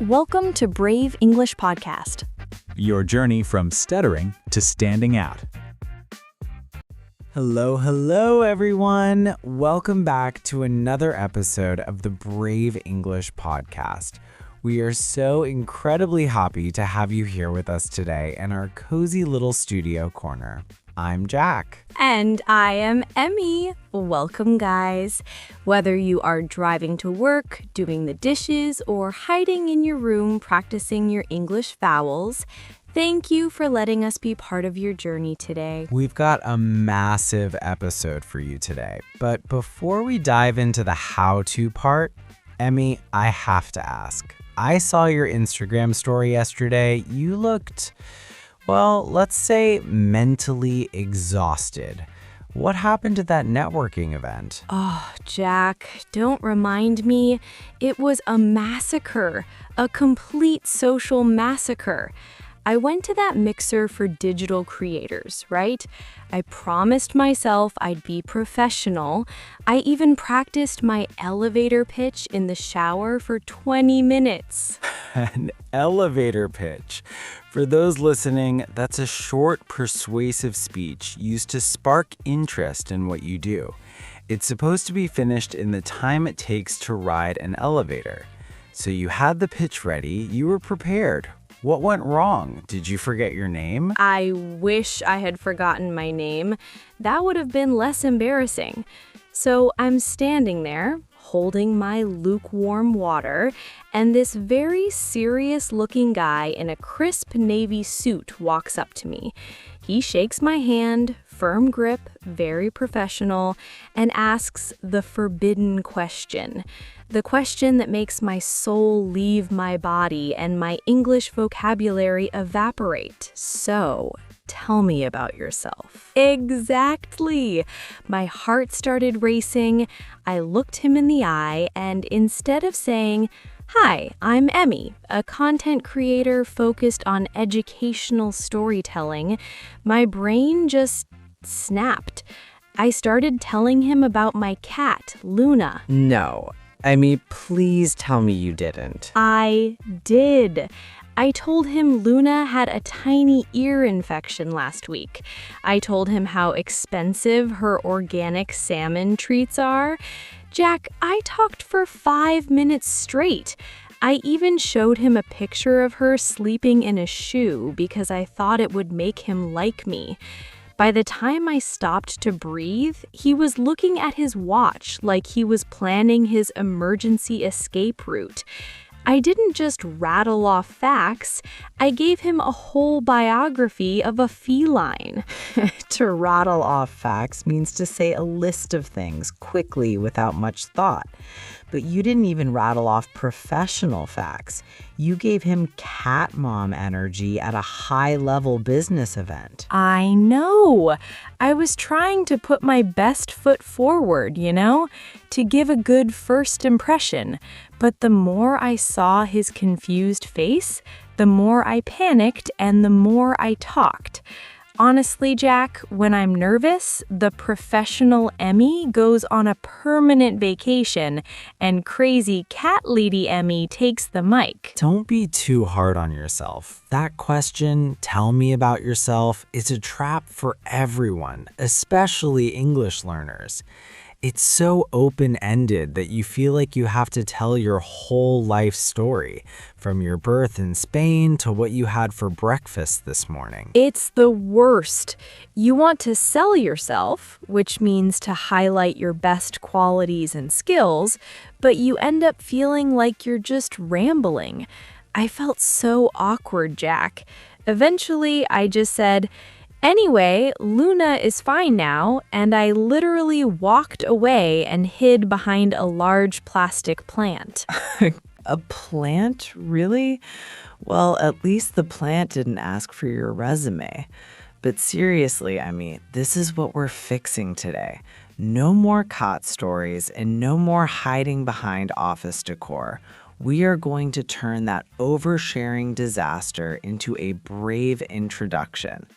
Welcome to Brave English Podcast. Your journey from stuttering to standing out. Hello, everyone. Welcome back to another episode of the Brave English Podcast. We are so incredibly happy to have you here with us today in our cozy little studio corner. I'm Jack. And I am Emy. Welcome, guys. Whether you are driving to work, doing the dishes, or hiding in your room practicing your English vowels, thank you for letting us be part of your journey today. We've got a massive episode for you today. But before we dive into the how-to part, Emy, I have to ask. I saw your Instagram story yesterday. You looked, well, let's say mentally exhausted. What happened to that networking event? Oh, Jack, don't remind me. It was a massacre, a complete social massacre. I went to that mixer for digital creators, right? I promised myself I'd be professional. I even practiced my elevator pitch in the shower for 20 minutes. An elevator pitch. For those listening, that's a short, persuasive speech used to spark interest in what you do. It's supposed to be finished in the time it takes to ride an elevator. So you had the pitch ready, you were prepared. What went wrong? Did you forget your name? I wish I had forgotten my name. That would have been less embarrassing. So I'm standing there, holding my lukewarm water, and this very serious-looking guy in a crisp navy suit walks up to me. He shakes my hand, firm grip, very professional, and asks the forbidden question. The question that makes my soul leave my body and my English vocabulary evaporate. So, tell me about yourself. Exactly. My heart started racing. I looked him in the eye, and instead of saying, "Hi, I'm Emy, a content creator focused on educational storytelling," my brain just snapped. I started telling him about my cat, Luna. No. Emy, please tell me you didn't. I did. I told him Luna had a tiny ear infection last week. I told him how expensive her organic salmon treats are. Jack, I talked for 5 minutes straight. I even showed him a picture of her sleeping in a shoe because I thought it would make him like me. By the time I stopped to breathe, he was looking at his watch like he was planning his emergency escape route. I didn't just rattle off facts, I gave him a whole biography of a feline. To rattle off facts means to say a list of things quickly without much thought. But you didn't even rattle off professional facts. You gave him cat mom energy at a high-level business event. I know. I was trying to put my best foot forward, to give a good first impression. But the more I saw his confused face, the more I panicked and the more I talked. Honestly, Jack, when I'm nervous, the professional Emy goes on a permanent vacation and crazy cat lady Emy takes the mic. Don't be too hard on yourself. That question, "Tell me about yourself," is a trap for everyone, especially English learners. It's so open-ended that you feel like you have to tell your whole life story, from your birth in Spain to what you had for breakfast this morning. It's the worst. You want to sell yourself, which means to highlight your best qualities and skills, but you end up feeling like you're just rambling. I felt so awkward, Jack. Eventually, I just said, "Anyway, Luna is fine now," and I literally walked away and hid behind a large plastic plant. A plant? Really? Well, at least the plant didn't ask for your resume. But seriously, Emy, this is what we're fixing today. No more cat stories and no more hiding behind office decor. We are going to turn that oversharing disaster into a brave introduction.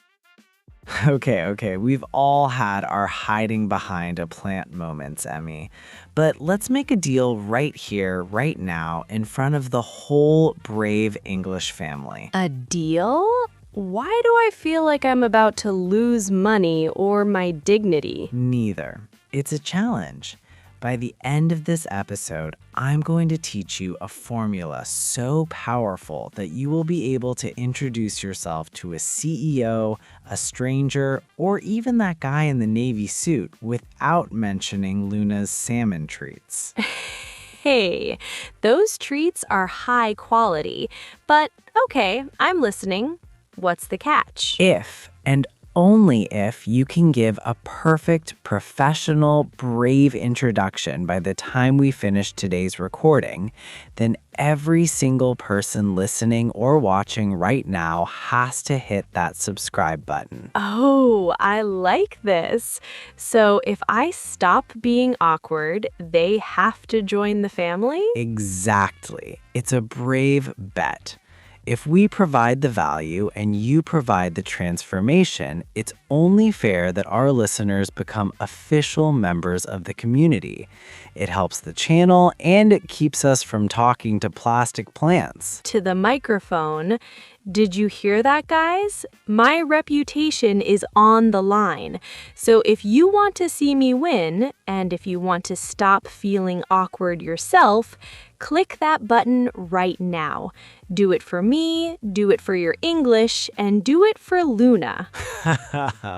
Okay. We've all had our hiding behind a plant moments, Emmy. But let's make a deal right here, right now, in front of the whole brave English family. A deal? Why do I feel like I'm about to lose money or my dignity? Neither. It's a challenge. By the end of this episode, I'm going to teach you a formula so powerful that you will be able to introduce yourself to a CEO, a stranger, or even that guy in the navy suit without mentioning Luna's salmon treats. Hey, those treats are high quality. But okay, I'm listening. What's the catch? If and only if you can give a perfect, professional, brave introduction by the time we finish today's recording, then every single person listening or watching right now has to hit that subscribe button. Oh, I like this. So if I stop being awkward, they have to join the family? Exactly. It's a brave bet. If we provide the value and you provide the transformation, it's only fair that our listeners become official members of the community. It helps the channel and it keeps us from talking to plastic plants. To the microphone. Did you hear that, guys? My reputation is on the line. So if you want to see me win, and if you want to stop feeling awkward yourself, click that button right now. Do it for me, do it for your English, and do it for Luna.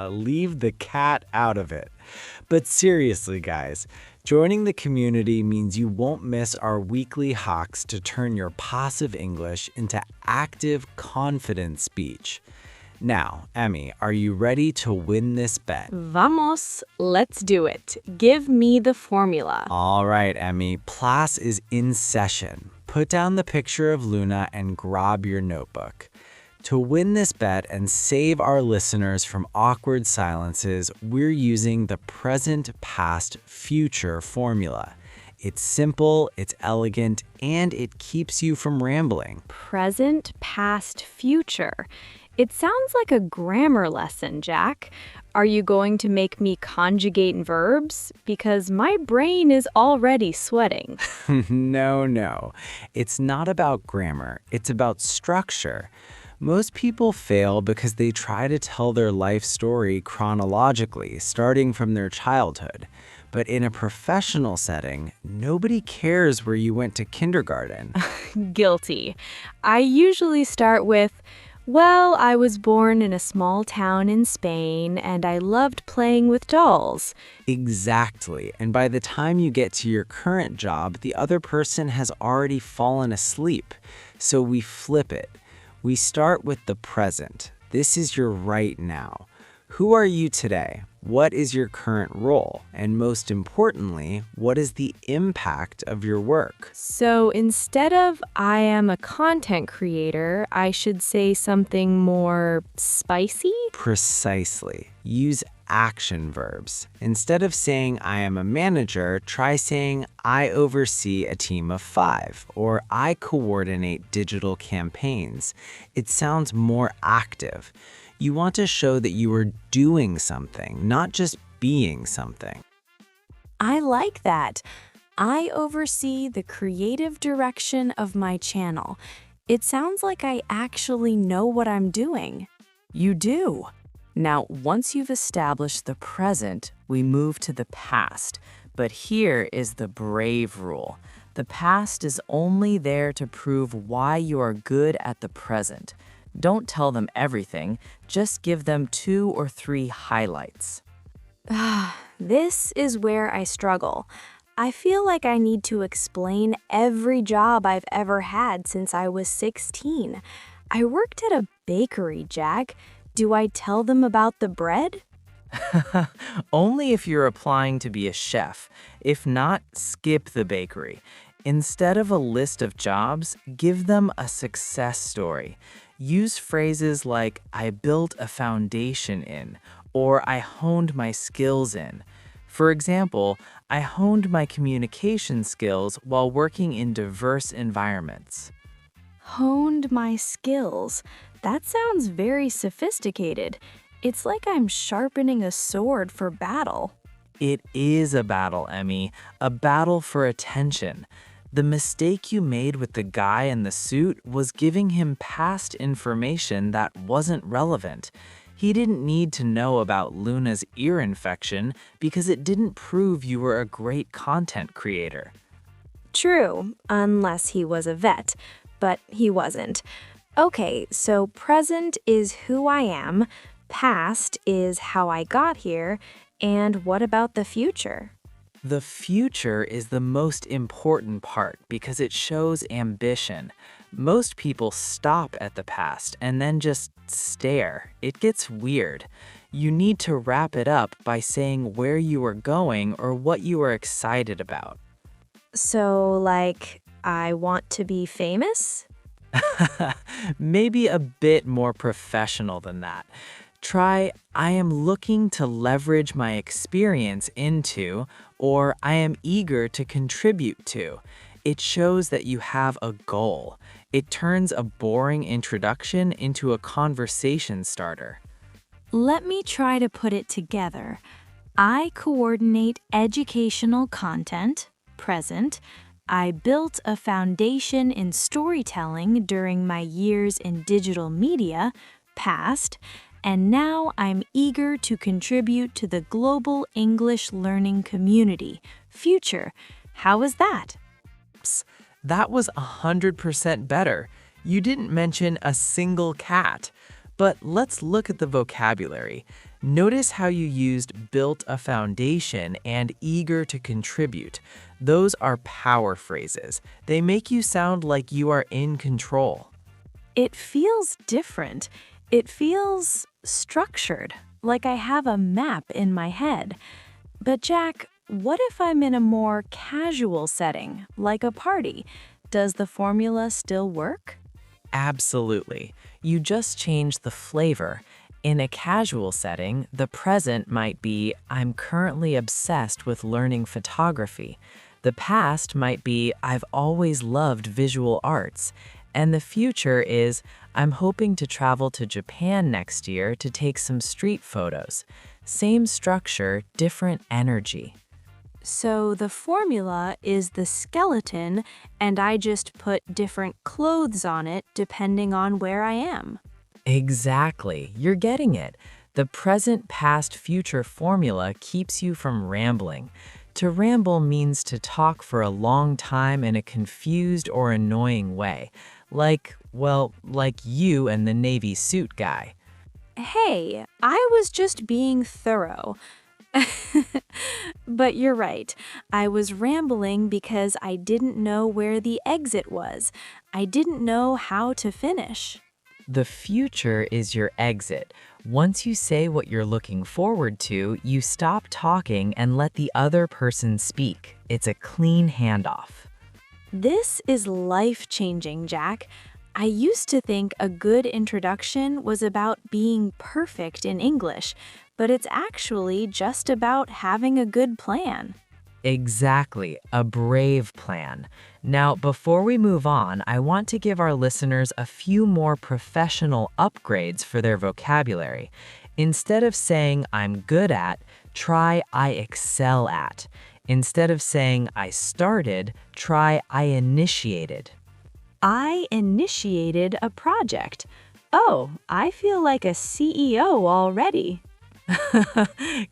Leave the cat out of it. But seriously, guys, joining the community means you won't miss our weekly hacks to turn your passive English into active, confident speech. Now, Emmy, are you ready to win this bet? Vamos, let's do it. Give me the formula. All right, Emmy, class is in session. Put down the picture of Luna and grab your notebook. To win this bet and save our listeners from awkward silences, we're using the present, past, future formula. It's simple, it's elegant, and it keeps you from rambling. Present, past, future. It sounds like a grammar lesson, Jack. Are you going to make me conjugate verbs? Because my brain is already sweating. No. It's not about grammar, it's about structure. Most people fail because they try to tell their life story chronologically, starting from their childhood. But in a professional setting, nobody cares where you went to kindergarten. Guilty. I usually start with, well, I was born in a small town in Spain and I loved playing with dolls. Exactly. And by the time you get to your current job, the other person has already fallen asleep. So we flip it. We start with the present. This is your right now. Who are you today? What is your current role? And most importantly, what is the impact of your work? So instead of I am a content creator, I should say something more spicy? Precisely. Use action verbs. Instead of saying I am a manager, try saying I oversee a team of 5 or I coordinate digital campaigns. It sounds more active. You want to show that you are doing something, not just being something. I like that. I oversee the creative direction of my channel. It sounds like I actually know what I'm doing. You do. Now, once you've established the present, we move to the past. But here is the brave rule. The past is only there to prove why you are good at the present. Don't tell them everything, just give them 2 or 3 highlights. This is where I struggle. I feel like I need to explain every job I've ever had since I was 16. I worked at a bakery, Jack. Do I tell them about the bread? Only if you're applying to be a chef. If not, skip the bakery. Instead of a list of jobs, give them a success story. Use phrases like, I built a foundation in, or I honed my skills in. For example, I honed my communication skills while working in diverse environments. Honed my skills. That sounds very sophisticated. It's like I'm sharpening a sword for battle. It is a battle, Emmy, a battle for attention. The mistake you made with the guy in the suit was giving him past information that wasn't relevant. He didn't need to know about Luna's ear infection because it didn't prove you were a great content creator. True, unless he was a vet, but he wasn't. Okay, so present is who I am, past is how I got here, and what about the future? The future is the most important part because it shows ambition. Most people stop at the past and then just stare. It gets weird. You need to wrap it up by saying where you are going or what you are excited about. So, like, I want to be famous? Maybe a bit more professional than that. Try, I am looking to leverage my experience into, or I am eager to contribute to. It shows that you have a goal. It turns a boring introduction into a conversation starter. Let me try to put it together. I coordinate educational content, present. I built a foundation in storytelling during my years in digital media, past. And now I'm eager to contribute to the global English learning community, future. How was that? That was 100% better. You didn't mention a single cat. But let's look at the vocabulary. Notice how you used built a foundation and eager to contribute. Those are power phrases. They make you sound like you are in control. It feels different. It feels structured, like I have a map in my head. But Jack, what if I'm in a more casual setting, like a party? Does the formula still work? Absolutely. You just change the flavor. In a casual setting, the present might be, I'm currently obsessed with learning photography. The past might be, I've always loved visual arts. And the future is, I'm hoping to travel to Japan next year to take some street photos. Same structure, different energy. So the formula is the skeleton, and I just put different clothes on it depending on where I am. Exactly. You're getting it. The present, past, future formula keeps you from rambling. To ramble means to talk for a long time in a confused or annoying way. Like you and the Navy suit guy. Hey, I was just being thorough. But you're right. I was rambling because I didn't know where the exit was. I didn't know how to finish. The future is your exit. Once you say what you're looking forward to, you stop talking and let the other person speak. It's a clean handoff. This is life-changing, Jack. I used to think a good introduction was about being perfect in English, but it's actually just about having a good plan. Exactly, a brave plan. Now, before we move on, I want to give our listeners a few more professional upgrades for their vocabulary. Instead of saying I'm good at, try I excel at. Instead of saying I started, try I initiated. I initiated a project. Oh, I feel like a CEO already.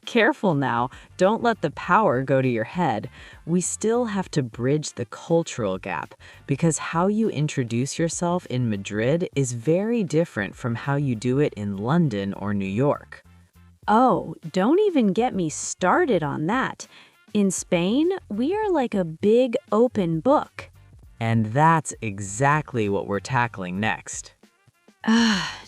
Careful now. Don't let the power go to your head. We still have to bridge the cultural gap because how you introduce yourself in Madrid is very different from how you do it in London or New York. Oh, don't even get me started on that. In Spain, we are like a big open book. And that's exactly what we're tackling next.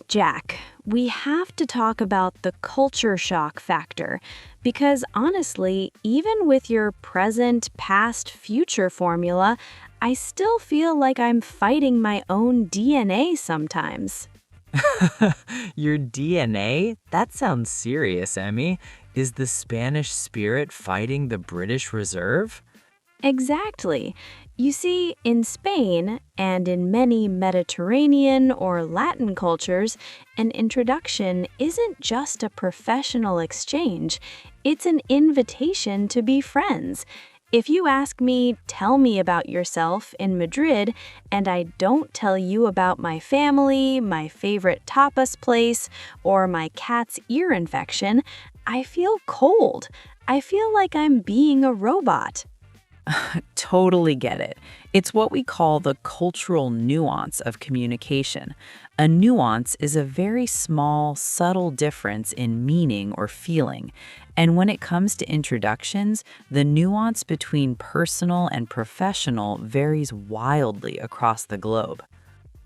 Jack, we have to talk about the culture shock factor because honestly, even with your present, past, future formula, I still feel like I'm fighting my own DNA sometimes. Your DNA? That sounds serious, Emmy. Is the Spanish spirit fighting the British Reserve? Exactly. You see, in Spain and in many Mediterranean or Latin cultures, an introduction isn't just a professional exchange, it's an invitation to be friends. If you ask me, tell me about yourself in Madrid, and I don't tell you about my family, my favorite tapas place, or my cat's ear infection, I feel cold. I feel like I'm being a robot. Totally get it. It's what we call the cultural nuance of communication. A nuance is a very small, subtle difference in meaning or feeling. And when it comes to introductions, the nuance between personal and professional varies wildly across the globe.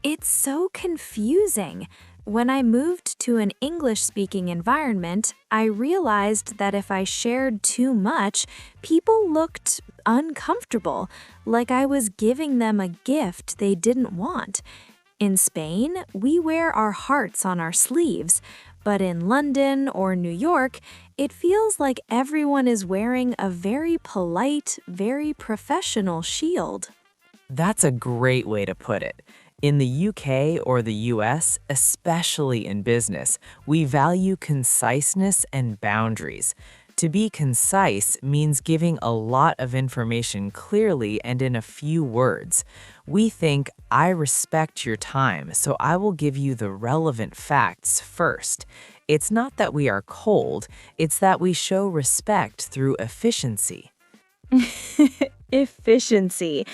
It's so confusing. When I moved to an English-speaking environment, I realized that if I shared too much, people looked uncomfortable, like I was giving them a gift they didn't want. In Spain, we wear our hearts on our sleeves, but in London or New York, it feels like everyone is wearing a very polite, very professional shield. That's a great way to put it. In the UK or the US, especially in business, we value conciseness and boundaries. To be concise means giving a lot of information clearly and in a few words. We think, I respect your time, so I will give you the relevant facts first. It's not that we are cold, it's that we show respect through efficiency. Efficiency.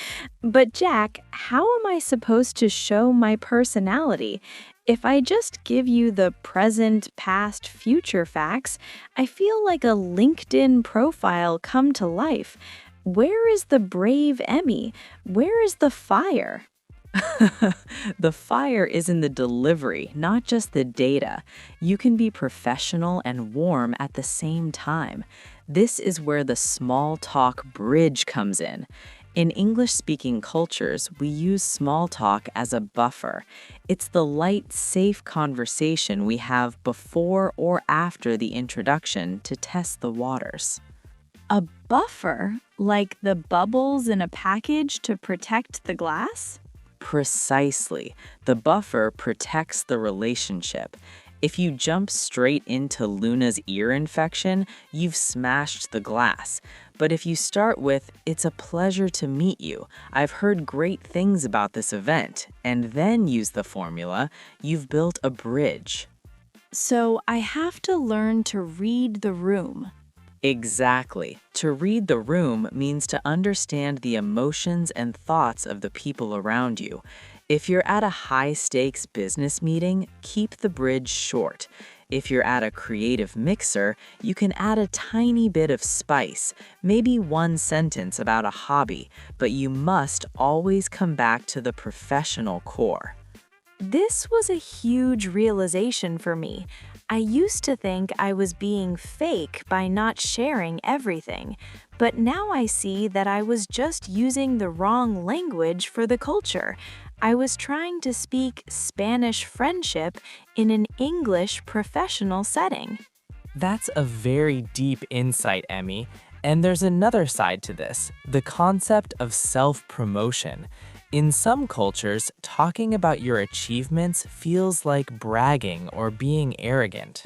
But Jack, how am I supposed to show my personality? If I just give you the present, past, future facts, I feel like a LinkedIn profile come to life. Where is the brave Emy? Where is the fire? The fire is in the delivery, not just the data. You can be professional and warm at the same time. This is where the small talk bridge comes in. In English-speaking cultures, we use small talk as a buffer. It's the light, safe conversation we have before or after the introduction to test the waters. A buffer? Like the bubbles in a package to protect the glass? Precisely. The buffer protects the relationship. If you jump straight into Luna's ear infection, you've smashed the glass. But if you start with, it's a pleasure to meet you, I've heard great things about this event, and then use the formula, you've built a bridge. So I have to learn to read the room. Exactly. To read the room means to understand the emotions and thoughts of the people around you. If you're at a high-stakes business meeting, keep the bridge short. If you're at a creative mixer, you can add a tiny bit of spice, maybe one sentence about a hobby, but you must always come back to the professional core. This was a huge realization for me. I used to think I was being fake by not sharing everything, but now I see that I was just using the wrong language for the culture. I was trying to speak Spanish friendship in an English professional setting. That's a very deep insight, Emy. And there's another side to this, the concept of self-promotion. In some cultures, talking about your achievements feels like bragging or being arrogant.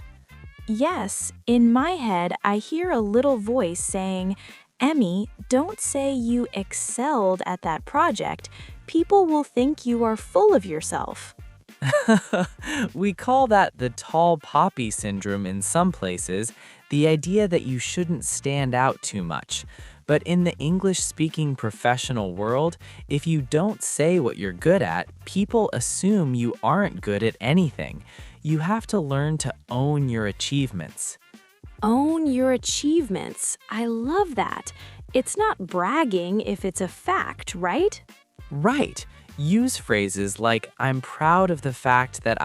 Yes, in my head, I hear a little voice saying, Emy, don't say you excelled at that project. People will think you are full of yourself. We call that the tall poppy syndrome in some places, the idea that you shouldn't stand out too much. But in the English-speaking professional world, if you don't say what you're good at, people assume you aren't good at anything. You have to learn to own your achievements. Own your achievements. I love that. It's not bragging if it's a fact, right? Right. Use phrases like, I'm proud of the fact that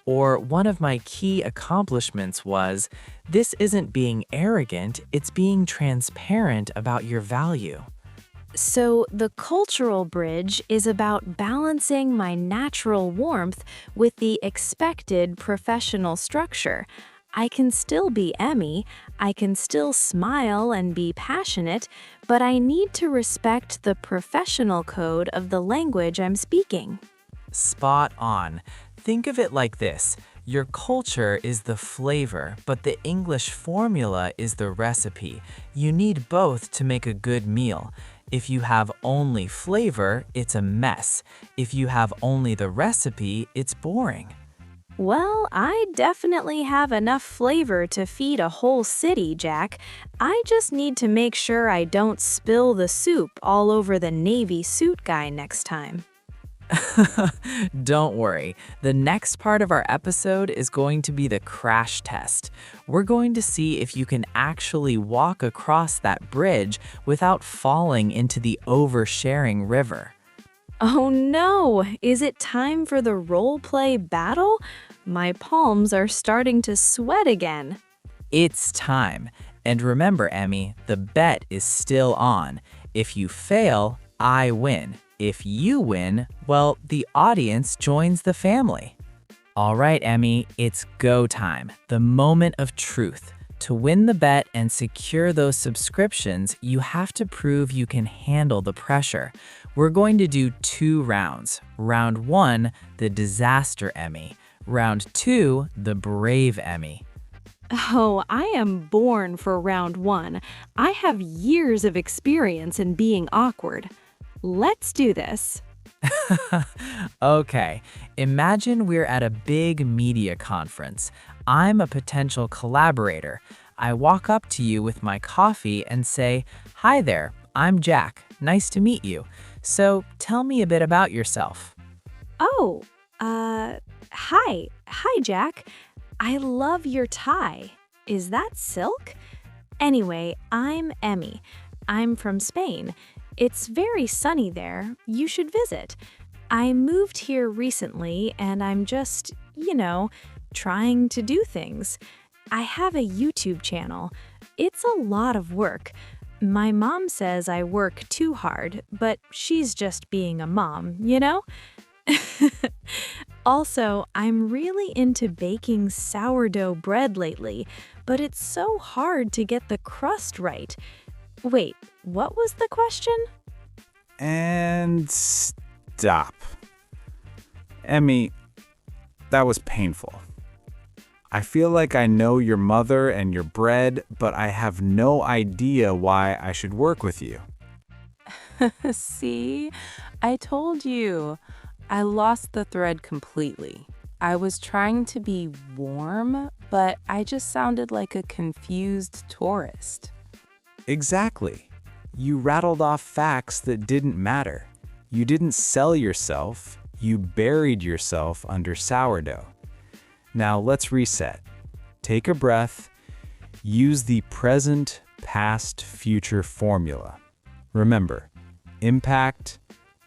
or one of my key accomplishments was, this isn't being arrogant, it's being transparent about your value. So the cultural bridge is about balancing my natural warmth with the expected professional structure. I can still be Emy, I can still smile and be passionate, but I need to respect the professional code of the language I'm speaking. Spot on. Think of it like this. Your culture is the flavor, but the English formula is the recipe. You need both to make a good meal. If you have only flavor, it's a mess. If you have only the recipe, it's boring. Well, I definitely have enough flavor to feed a whole city, Jack. I just need to make sure I don't spill the soup all over the navy suit guy next time. Don't worry. The next part of our episode is going to be the crash test. We're going to see if you can actually walk across that bridge without falling into the oversharing river. Oh no! Is it time for the role-play battle? My palms are starting to sweat again. It's time. And remember, Emy, the bet is still on. If you fail, I win. If you win, well, the audience joins the family. All right, Emy, it's go time, the moment of truth. To win the bet and secure those subscriptions, you have to prove you can handle the pressure. We're going to do 2 rounds. Round 1, the disaster Emy. Round 2, the brave Emy. Oh, I am born for round 1. I have years of experience in being awkward. Let's do this. Okay, imagine we're at a big media conference. I'm a potential collaborator. I walk up to you with my coffee and say, "Hi there, I'm Jack. Nice to meet you. So tell me a bit about yourself." Oh, hi. Hi, Jack. I love your tie. Is that silk? Anyway, I'm Emy. I'm from Spain. It's very sunny there. You should visit. I moved here recently and I'm just, trying to do things. I have a YouTube channel. It's a lot of work. My mom says I work too hard, but she's just being a mom, Also, I'm really into baking sourdough bread lately, but it's so hard to get the crust right. Wait, what was the question? And stop. Emy, that was painful. I feel like I know your mother and your bread, but I have no idea why I should work with you. See? I told you. I lost the thread completely. I was trying to be warm, but I just sounded like a confused tourist. Exactly. You rattled off facts that didn't matter. You didn't sell yourself, you buried yourself under sourdough. Now let's reset. Take a breath. Use the present, past, future formula. Remember, impact,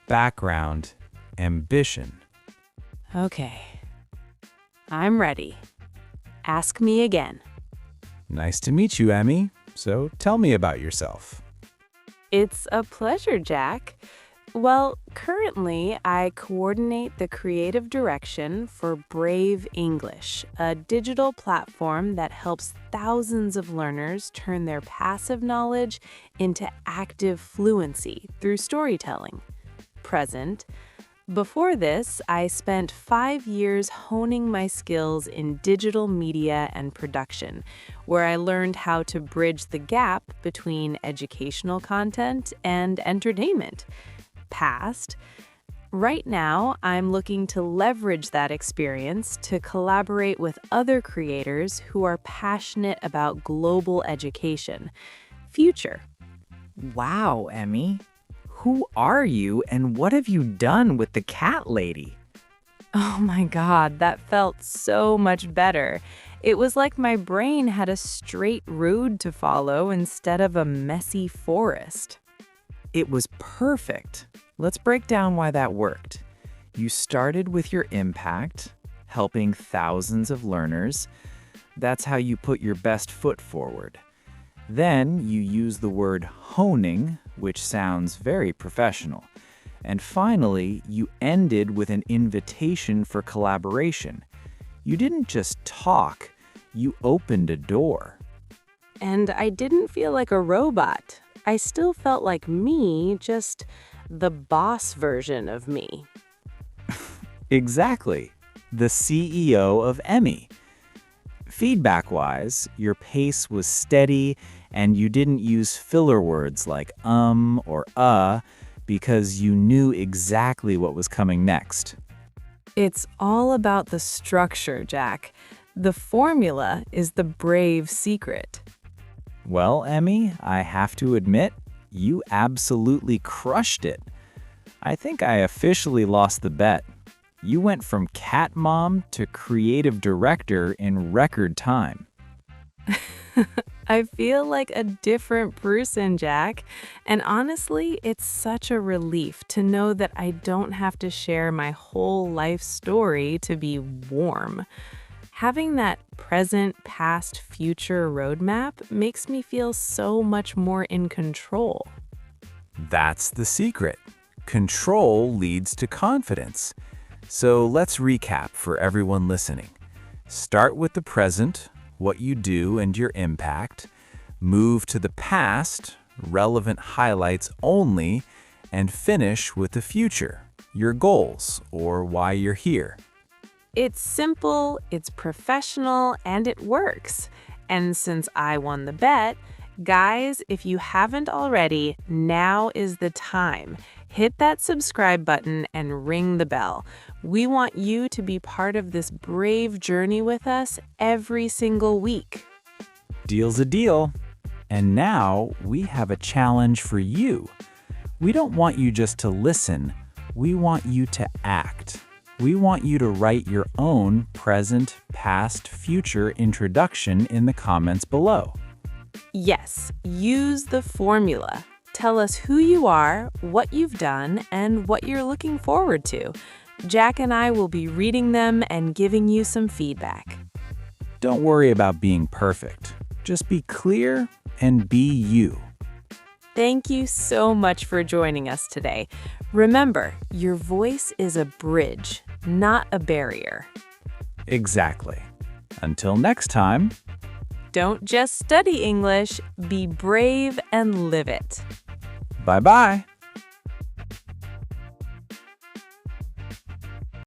background, ambition. Okay. I'm ready. Ask me again. Nice to meet you, Emy. So tell me about yourself. It's a pleasure, Jack. Well, currently, I coordinate the creative direction for Brave English, a digital platform that helps thousands of learners turn their passive knowledge into active fluency through storytelling. Present. Before this, I spent 5 years honing my skills in digital media and production, where I learned how to bridge the gap between educational content and entertainment. Past. Right now, I'm looking to leverage that experience to collaborate with other creators who are passionate about global education. Future. Wow, Emy. Who are you and what have you done with the cat lady? Oh my God, that felt so much better. It was like my brain had a straight road to follow instead of a messy forest. It was perfect. Let's break down why that worked. You started with your impact, helping thousands of learners. That's how you put your best foot forward. Then you use the word honing, which sounds very professional. And finally, you ended with an invitation for collaboration. You didn't just talk, You opened a door. And I didn't feel like a robot. I still felt like me, just the boss version of me. Exactly. The CEO of Emy. Feedback-wise, your pace was steady and you didn't use filler words like or because you knew exactly what was coming next. It's all about the structure, Jack. The formula is the brave secret. Well, Emy, I have to admit, you absolutely crushed it. I think I officially lost the bet. You went from cat mom to creative director in record time. I feel like a different person, Jack. And honestly, it's such a relief to know that I don't have to share my whole life story to be warm. Having that present, past, future roadmap makes me feel so much more in control. That's the secret. Control leads to confidence. So let's recap for everyone listening. Start with the present, what you do and your impact. Move to the past, relevant highlights only, and finish with the future, your goals, or why you're here. It's simple, it's professional, and it works. And since I won the bet, guys, if you haven't already, now is the time. Hit that subscribe button and ring the bell. We want you to be part of this brave journey with us every single week. Deal's a deal. And now we have a challenge for you. We don't want you just to listen. We want you to act. We want you to write your own present, past, future introduction in the comments below. Yes, use the formula. Tell us who you are, what you've done, and what you're looking forward to. Jack and I will be reading them and giving you some feedback. Don't worry about being perfect. Just be clear and be you. Thank you so much for joining us today. Remember, your voice is a bridge, not a barrier. Exactly. Until next time. Don't just study English, be brave and live it. Bye-bye.